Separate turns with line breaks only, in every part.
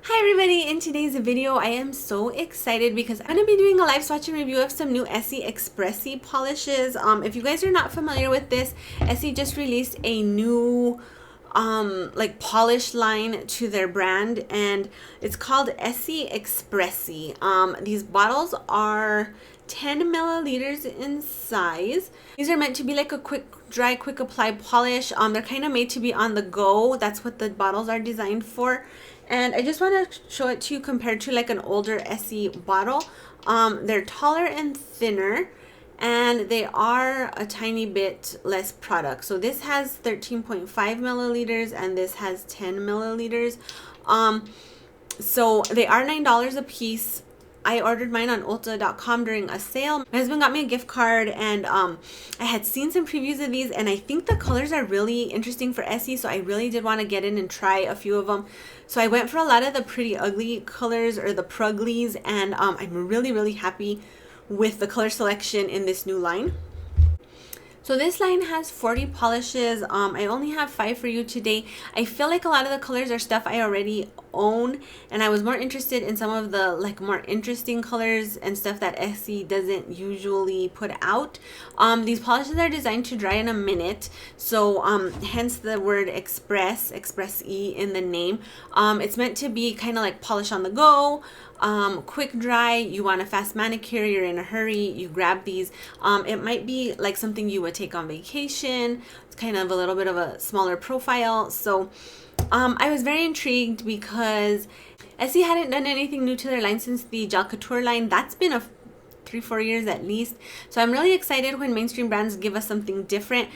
Hi everybody, in today's video I am so excited because I'm going to be doing a live swatch and review of some new Essie Expressie polishes. If you guys are not familiar with this, Essie just released a new like polish line to their brand, and it's called Essie Expressie. These bottles are 10 milliliters in size. These are meant to be like a quick dry, quick apply polish. They're kind of made to be on the go. That's what the bottles are designed for. And I just want to show it to you compared to like an older Essie bottle. They're taller and thinner, and they are a tiny bit less product. So this has 13.5 milliliters and this has 10 milliliters. So they are $9 a piece. I ordered mine on Ulta.com during a sale. My husband got me a gift card, and I had seen some previews of these, and I think the colors are really interesting for Essie, so I really did want to get in and try a few of them. So I went for a lot of the pretty ugly colors, or the pruglies, and I'm really happy with the color selection in this new line. So this line has 40 polishes. I only have 5 for you today. I feel like a lot of the colors are stuff I already own, and I was more interested in some of the like more interesting colors and stuff that Essie doesn't usually put out. These polishes are designed to dry in a minute, so hence the word express-y in the name. It's meant to be kind of like polish on the go, quick dry. You want a fast manicure, you're in a hurry, you grab these. It might be like something you would take on vacation. It's kind of a little bit of a smaller profile. So I was very intrigued because Essie hadn't done anything new to their line since the Gel Couture line. That's been a 3-4 years at least. So I'm really excited when mainstream brands give us something different.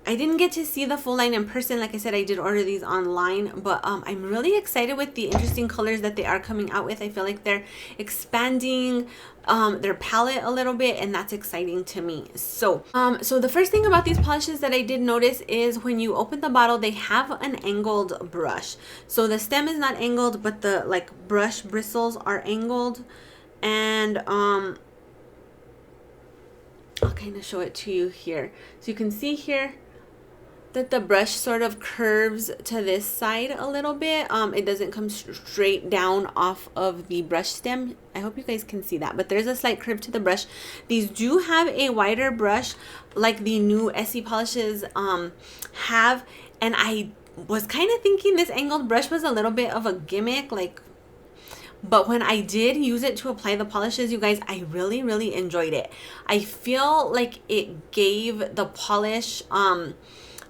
I didn't get to see the full line in person. Like I said, I did order these online, but I'm really excited with the interesting colors that they are coming out with. I feel like they're expanding their palette a little bit, and that's exciting to me. So the first thing about these polishes that I did notice is when you open the bottle, they have an angled brush. So the stem is not angled, but the like brush bristles are angled, and I'll kind of show it to you here. So you can see here that the brush sort of curves to this side a little bit. It doesn't come straight down off of the brush stem. I hope you guys can see that, but there's a slight curve to the brush. These do have a wider brush like the new Essie polishes have, and I was kind of thinking this angled brush was a little bit of a gimmick, but when I did use it to apply the polishes, you guys, I really enjoyed it. I feel like it gave the polish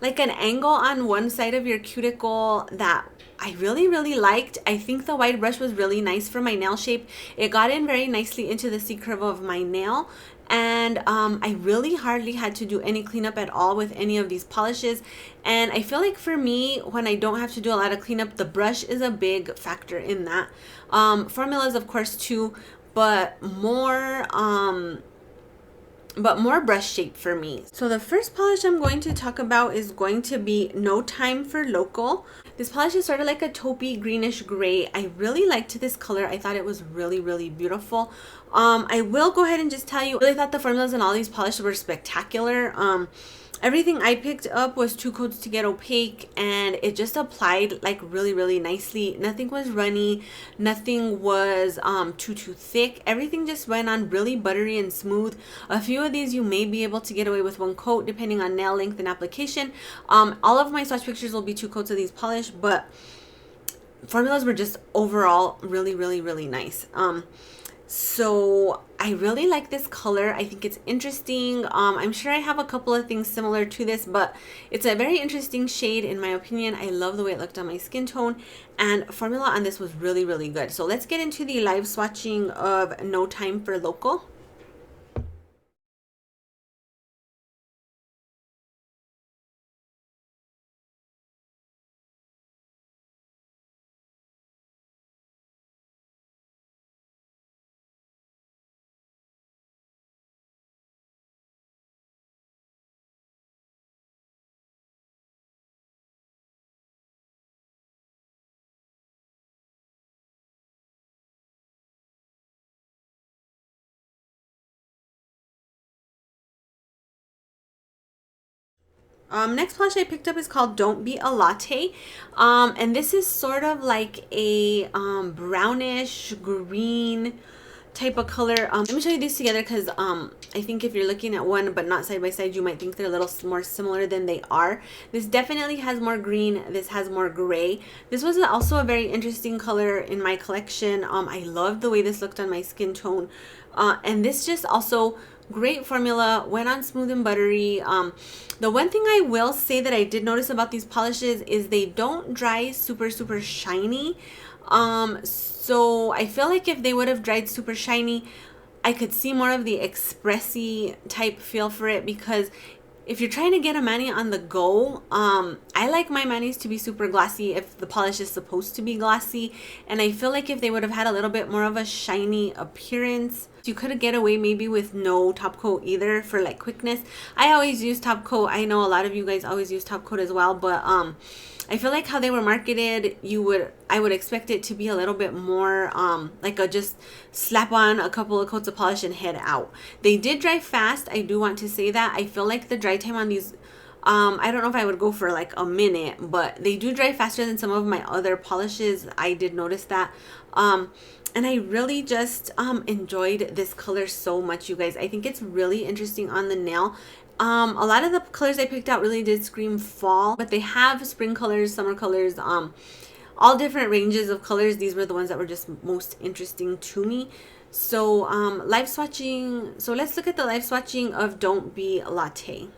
like an angle on one side of your cuticle that I really liked. I think the wide brush was really nice for my nail shape. It got in very nicely into the C curve of my nail, and I really hardly had to do any cleanup at all with any of these polishes. And I feel like for me, when I don't have to do a lot of cleanup, the brush is a big factor in that. Formulas of course too, but more brush shape for me. So the first polish I'm going to talk about is going to be No Time for Local. This polish is sort of like a taupey greenish gray. I really liked this color. I thought it was really beautiful. I will go ahead and just tell you, I really thought the formulas in all these polishes were spectacular. Everything I picked up was 2 coats to get opaque, and it just applied like really nicely. Nothing was runny, nothing was too thick. Everything just went on really buttery and smooth. A few of these you may be able to get away with 1 coat depending on nail length and application. All of my swatch pictures will be 2 coats of these polish, but formulas were just overall really nice. So I really like this color. I think it's interesting. I'm sure I have a couple of things similar to this, but it's a very interesting shade in my opinion. I love the way it looked on my skin tone, and formula on this was really good. So let's get into the live swatching of No Time for Local. Next polish I picked up is called Be Latte. And this is sort of like a brownish green type of color. Let me show you these together because I think if you're looking at one but not side by side, you might think they're a little more similar than they are. This definitely has more green. This has more gray. This was also a very interesting color in my collection. I loved the way this looked on my skin tone. And this just also great formula, went on smooth and buttery. The one thing I will say that I did notice about these polishes is they don't dry super shiny. So I feel like if they would have dried super shiny, I could see more of the Expressie type feel for it, because if you're trying to get a mani on the go, I like my manis to be super glossy if the polish is supposed to be glossy, and I feel like if they would have had a little bit more of a shiny appearance, you could get away maybe with no top coat either for like quickness. I always use top coat. I know a lot of you guys always use top coat as well, but I feel like how they were marketed, I would expect it to be a little bit more like a just slap on a couple of coats of polish and head out. They did dry fast. I do want to say that. I feel like the dry time on these, I don't know if I would go for like a minute, but they do dry faster than some of my other polishes. I did notice that. And I really just enjoyed this color so much, you guys. I think it's really interesting on the nail. A lot of the colors I picked out really did scream fall, but they have spring colors, summer colors, all different ranges of colors. These were the ones that were just most interesting to me. So live swatching. So let's look at the live swatching of Be Latte.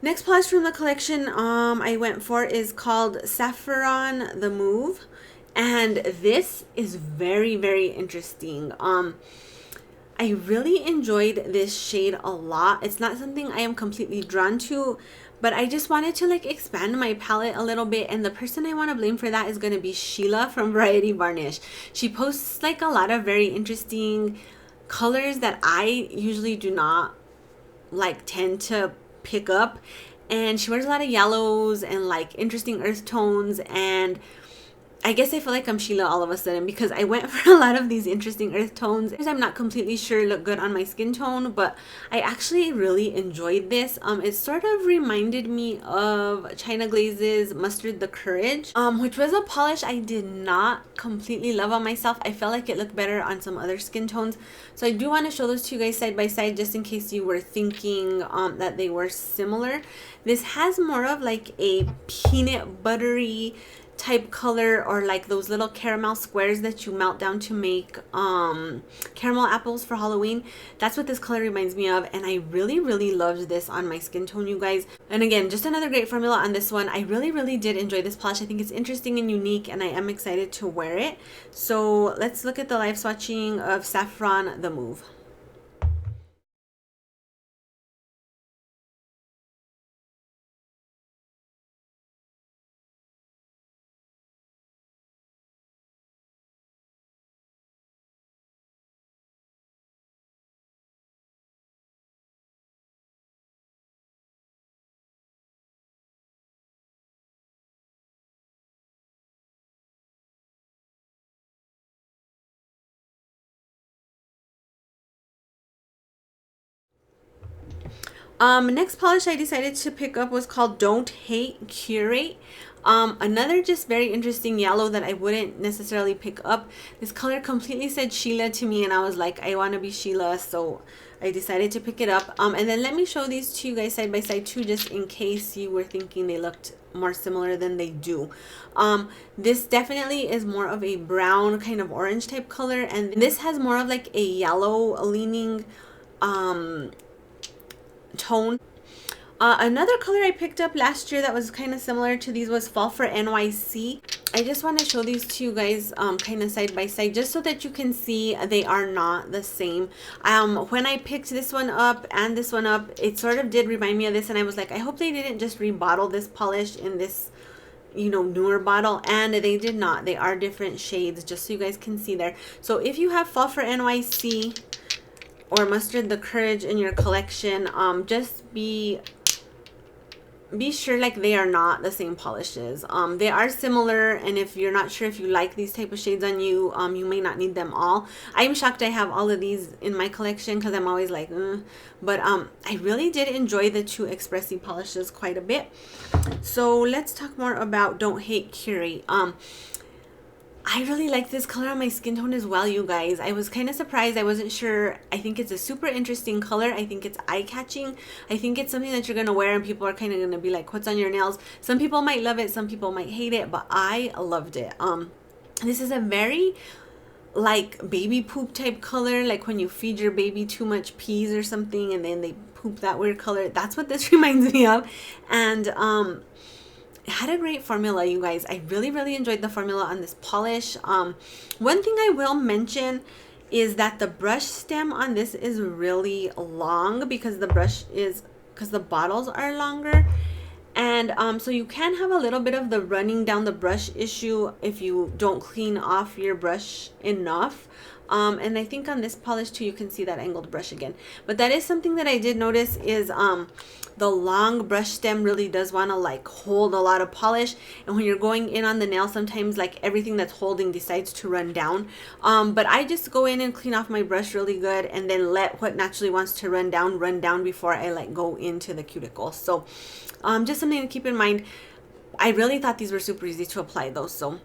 Next polish from the collection I went for is called Saffr-on The Move, and this is very interesting. I really enjoyed this shade a lot. It's not something I am completely drawn to, but I just wanted to like expand my palette a little bit, and the person I want to blame for that is going to be Sheila from Variety Varnish. She posts like a lot of very interesting colors that I usually do not like tend to pick up, and she wears a lot of yellows and like interesting earth tones, and I guess I feel like I'm Sheila all of a sudden because I went for a lot of these interesting earth tones. I'm not completely sure look good on my skin tone, but I actually really enjoyed this. It sort of reminded me of China Glaze's Mustard the Courage, which was a polish I did not completely love on myself. I felt like it looked better on some other skin tones. So I do want to show those to you guys side by side just in case you were thinking that they were similar. This has more of like a peanut buttery type color, or like those little caramel squares that you melt down to make caramel apples for Halloween. That's what this color reminds me of, and I really loved this on my skin tone, you guys. And again, just another great formula on this one. I really did enjoy this polish. I think it's interesting and unique, and I am excited to wear it. So let's look at the live swatching of Saffr-on The Move. Next polish I decided to pick up was called Hate Kure. Another just very interesting yellow that I wouldn't necessarily pick up. This color completely said Sheila to me, and I was like, I want to be Sheila, so I decided to pick it up. And then let me show these to you guys side by side too, just in case you were thinking they looked more similar than they do. This definitely is more of a brown kind of orange type color, and this has more of like a yellow leaning tone. Another color I picked up last year that was kind of similar to these was Fall for NYC. I just want to show these to you guys kind of side by side just so that you can see they are not the same. When I picked this one up and this one up, it sort of did remind me of this, and I was like, I hope they didn't just rebottle this polish in this, you know, newer bottle, and they did not. They are different shades, just so you guys can see there. So if you have Fall for NYC or Mustard the Courage in your collection, just be sure like they are not the same polishes. They are similar, and if you're not sure if you like these type of shades on you, you may not need them all. I'm shocked I have all of these in my collection because I'm always like but I really did enjoy the two Expressie polishes quite a bit. So let's talk more about Don't Hate Kure. I really like this color on my skin tone as well, you guys. I was kind of surprised. I wasn't sure. I think it's a super interesting color. I think it's eye-catching. I think it's something that you're going to wear and people are kind of going to be like, what's on your nails? Some people might love it. Some people might hate it, but I loved it. This is a very like baby poop type color, like when you feed your baby too much peas or something and then they poop that weird color. That's what this reminds me of. And it had a great formula, you guys. I really enjoyed the formula on this polish. One thing I will mention is that the brush stem on this is really long because the bottles are longer. And so you can have a little bit of the running down the brush issue if you don't clean off your brush enough. And I think on this polish too, you can see that angled brush again. But that is something that I did notice is the long brush stem really does want to like hold a lot of polish. And when you're going in on the nail, sometimes like everything that's holding decides to run down. But I just go in and clean off my brush really good and then let what naturally wants to run down before I like go into the cuticle. So just something to keep in mind. I really thought these were super easy to apply though. So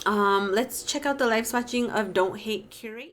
let's check out the live swatching of Don't Hate Curate.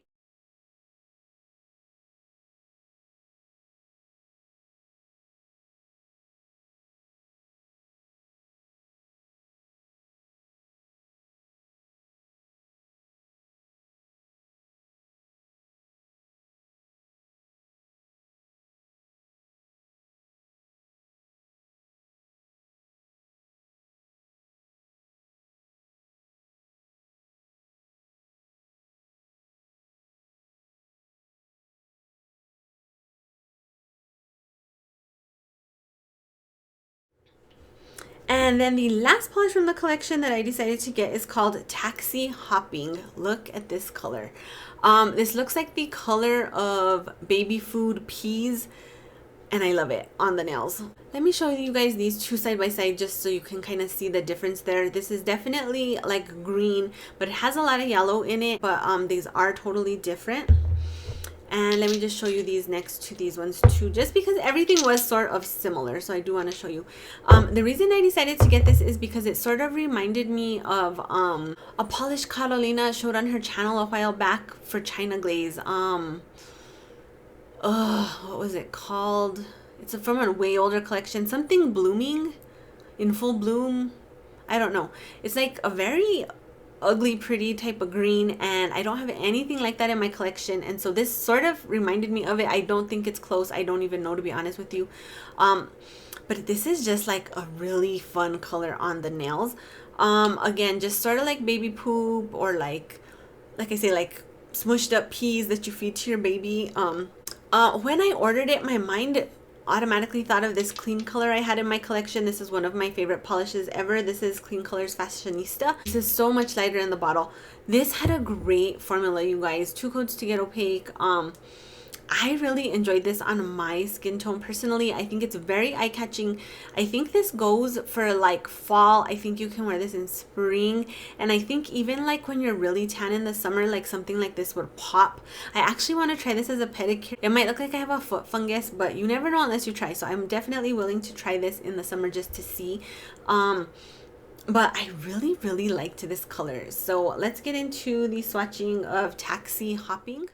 And then the last polish from the collection that I decided to get is called Taxi Hopping. Look at this color. This looks like the color of baby food peas, and I love it on the nails. Let me show you guys these two side by side just so you can kind of see the difference there. This is definitely like green, but it has a lot of yellow in it, but these are totally different. And let me just show you these next to these ones too, just because everything was sort of similar. So I do want to show you. The reason I decided to get this is because it sort of reminded me of a polish Carolina showed on her channel a while back for China Glaze. What was it called? It's from a way older collection. Something Blooming in Full Bloom. I don't know. It's like a very ugly pretty type of green, and I don't have anything like that in my collection, and so this sort of reminded me of it. I don't think it's close. I don't even know, to be honest with you. But this is just like a really fun color on the nails. Again, just sort of like baby poop, or like I say, like smushed up peas that you feed to your baby. When I ordered it, my mind automatically thought of this clean color I had in my collection. This is one of my favorite polishes ever. This is Clean Colors Fashionista. This is so much lighter in the bottle. This had a great formula, you guys. 2 coats to get opaque. I really enjoyed this on my skin tone personally. I think it's very eye-catching. I think this goes for like fall. I think you can wear this in spring, and I think even like when you're really tan in the summer, like something like this would pop. I actually want to try this as a pedicure. It might look like I have a foot fungus, but you never know unless you try. So I'm definitely willing to try this in the summer just to see. But I really liked this color. So let's get into the swatching of Taxi Hopping.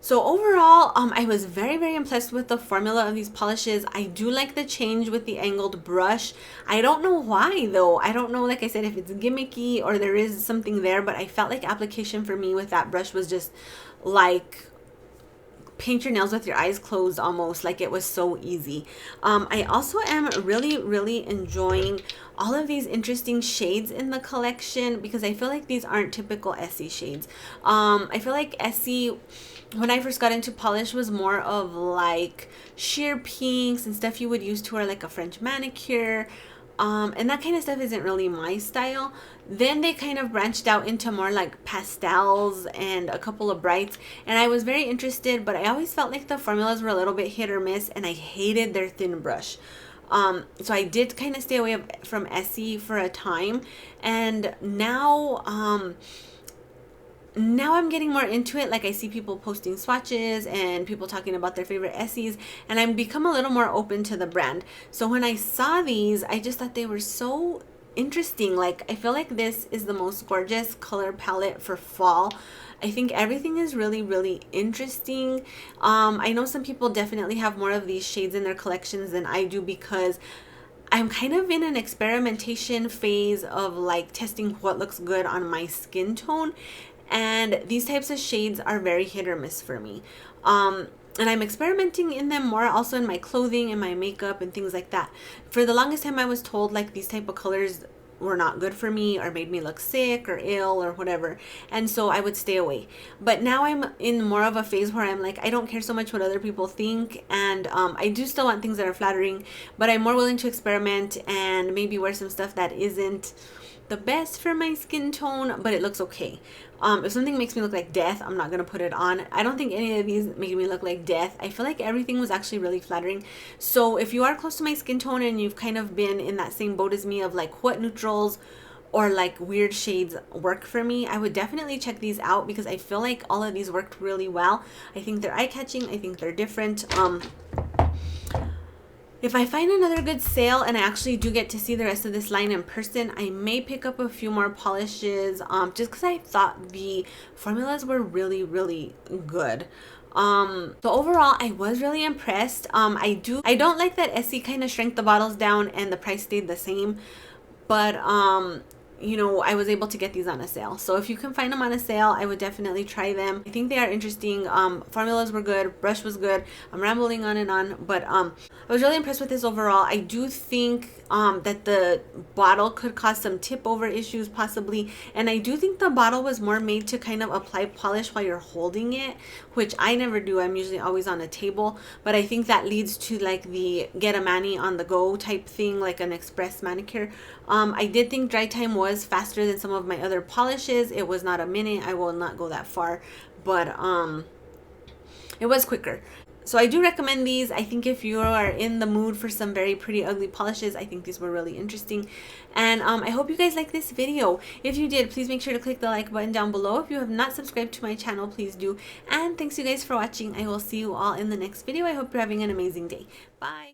So overall, I was very impressed with the formula of these polishes. I do like the change with the angled brush. I don't know why though. I don't know, like I said, if it's gimmicky or there is something there, but I felt like application for me with that brush was just like paint your nails with your eyes closed almost. Like, it was so easy. I also am really enjoying all of these interesting shades in the collection because I feel like these aren't typical Essie shades. I feel like Essie, when I first got into polish, was more of like sheer pinks and stuff you would use to wear like a French manicure. And that kind of stuff isn't really my style. Then they kind of branched out into more like pastels and a couple of brights, and I was very interested, but I always felt like the formulas were a little bit hit or miss, and I hated their thin brush. So I did kind of stay away from Essie for a time, and now I'm getting more into it. Like, I see people posting swatches and people talking about their favorite Essies, and I've become a little more open to the brand. So when I saw these, I just thought they were so interesting. Like, I feel like this is the most gorgeous color palette for fall. I think everything is really interesting. I know some people definitely have more of these shades in their collections than I do because I'm kind of in an experimentation phase of like testing what looks good on my skin tone. And these types of shades are very hit or miss for me. And I'm experimenting in them more also in my clothing and my makeup and things like that. For the longest time, I was told like these type of colors were not good for me or made me look sick or ill or whatever, and so I would stay away. But now I'm in more of a phase where I'm like, I don't care so much what other people think, and I do still want things that are flattering, but I'm more willing to experiment and maybe wear some stuff that isn't the best for my skin tone, but it looks okay. If something makes me look like death, I'm not gonna put it on. I don't think any of these made me look like death. I feel like everything was actually really flattering. So if you are close to my skin tone and you've kind of been in that same boat as me of like what neutrals or like weird shades work for me, I would definitely check these out because I feel like all of these worked really well. I think they're eye-catching. I think they're different. If I find another good sale and I actually do get to see the rest of this line in person, I may pick up a few more polishes just because I thought the formulas were really good. So overall, I was really impressed. I don't like that Essie kind of shrank the bottles down and the price stayed the same, but you know, I was able to get these on a sale. So if you can find them on a sale, I would definitely try them. I think they are interesting. Formulas were good, brush was good. I'm rambling on and on, but I was really impressed with this overall. I do think that the bottle could cause some tip over issues possibly, and I do think the bottle was more made to kind of apply polish while you're holding it, which I never do. I'm usually always on a table, but I think that leads to like the get a mani on the go type thing, like an express manicure. I did think dry time was faster than some of my other polishes. It was not a minute. I will not go that far, but it was quicker. So I do recommend these. I think if you are in the mood for some very pretty ugly polishes, I think these were really interesting. And I hope you guys like this video. If you did, please make sure to click the like button down below. If you have not subscribed to my channel, please do. And thanks you guys for watching. I will see you all in the next video. I hope you're having an amazing day. Bye.